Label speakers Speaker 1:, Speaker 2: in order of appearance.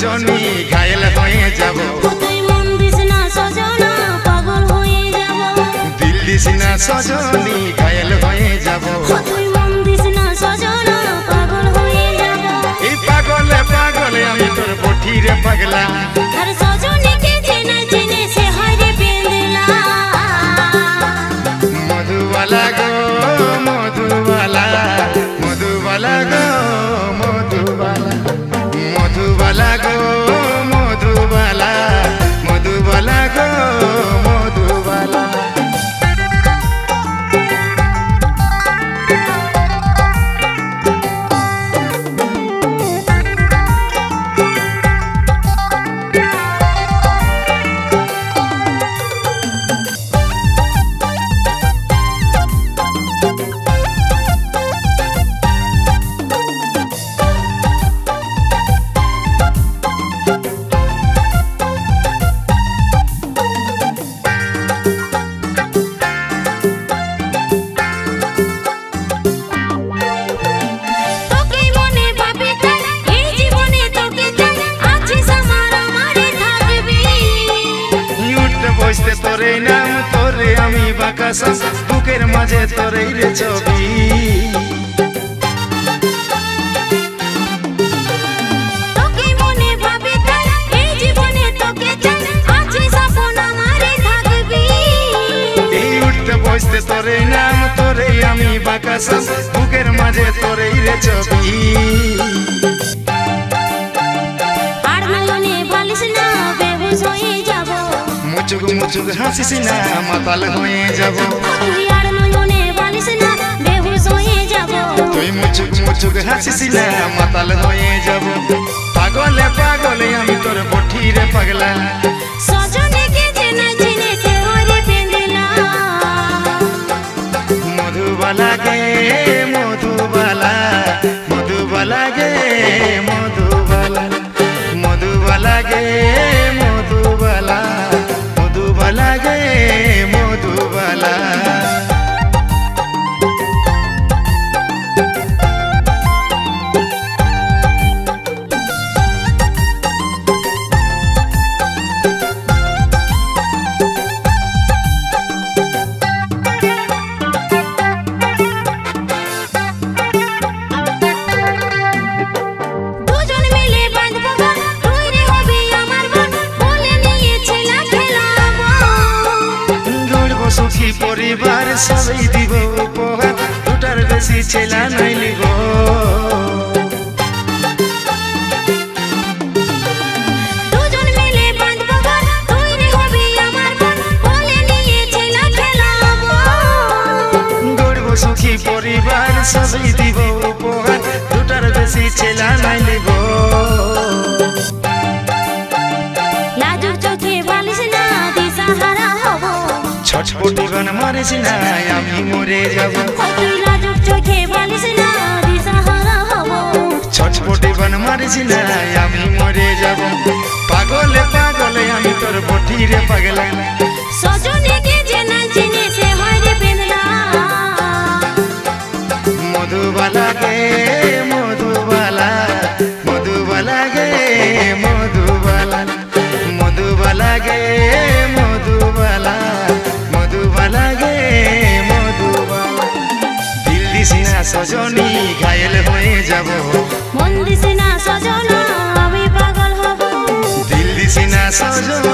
Speaker 1: সজনী ঘায়েল হয়ে যাব।
Speaker 2: তুই মন দিস না সজনা পাগল হয়ে যাব।
Speaker 1: দিল দিস না সজনী ঘায়েল হয়ে যাব।
Speaker 2: তুই মন দিস না সজনা পাগল হয়ে যাব।
Speaker 1: এই পাগলে পাগলে আমি তোর বঠিরে পাগলা।
Speaker 2: আর সজনীকে চেনে চেনে সে হয় রে পেন্দলা।
Speaker 1: মধুবালা গো মধুবালা, মধুবালা গো মধুবালা, মধুবালা গো মধুবালা, মধুবালা গো মধুবালা। বসতে তোরে নাম তোরে আমি বাকাসা, বুকের মাঝে তোরে রে ছবি।
Speaker 2: তোকে মনে ভাবি তাই এই জীবনে তোকে চাই, আছে স্বপ্ন আমারে থাকবি।
Speaker 1: এই উঠতে বসতে তোরে নাম তোরে আমি বাকাসা, বুকের মাঝে তোরে রে ছবি।
Speaker 2: আর নয়নে বালিশ না বেহুশ হয়ে যাব।
Speaker 1: মুচুক মুচুক হাসিস না মাতাল হয়ে যাব।
Speaker 2: তুই আর নয়নে বালিশ না বেহুশ হয়ে যাব।
Speaker 1: তুই মুচুক মুচুক হাসিস না মাতাল হয়ে যাব। পাগলে পাগলে আমি তোর বঠিরে পাগলা।
Speaker 2: সজনীকে চেনে চেনে সে হয় রে পেন্দলা।
Speaker 1: মধুবালা গে মধুবালা, মধুবালা গে মধুবালা, মধুবালা গে মধুবালা, মধুবালা গে মধুবালা।
Speaker 2: দুজন মিলে বাঁধব গান, তুই রে হবি আমার বোন, বলে নিয়েছিলাম খেলাবো।
Speaker 1: গড়ব সুখী পরিবার সবাই দিব উপহার, দুটার বেশি ছেলা নাই লিব।
Speaker 2: দুজন মিলে বাঁধব গান, তুই রে হবি আমার বোন, বলে নিয়েছিলাম খেলাবো।
Speaker 1: গড়ব সুখী পরিবার সবাই দিব উপহার, দুটার বেশি ছেলা নাই লিব।
Speaker 2: লাজুক চোখে বালিশ না দিশাহারা হব।
Speaker 1: ছটপটি গান মারিস না আমি মরে যাব।
Speaker 2: তুই লাজুক চোখে বালিশ না দিশাহারা হব।
Speaker 1: ছটপটি গান মারিস না আমি মরে যাব। পাগলে পাগলে আমি তোর বঠিরে পাগলা।
Speaker 2: সজনীকে চেনে চেনে সে হয় রে পেন্দলা।
Speaker 1: মধুবালা গে মধুবালা, মধুবালা গে মধুবালা, মধুবালা গে মধুবালা, মধুবালা গে মধুবালা। দিল দিস না সজনী ঘায়েল হয়ে যাব।
Speaker 2: মন দিস না সজনা আমি পাগল হব।
Speaker 1: দিল দিস না সজনী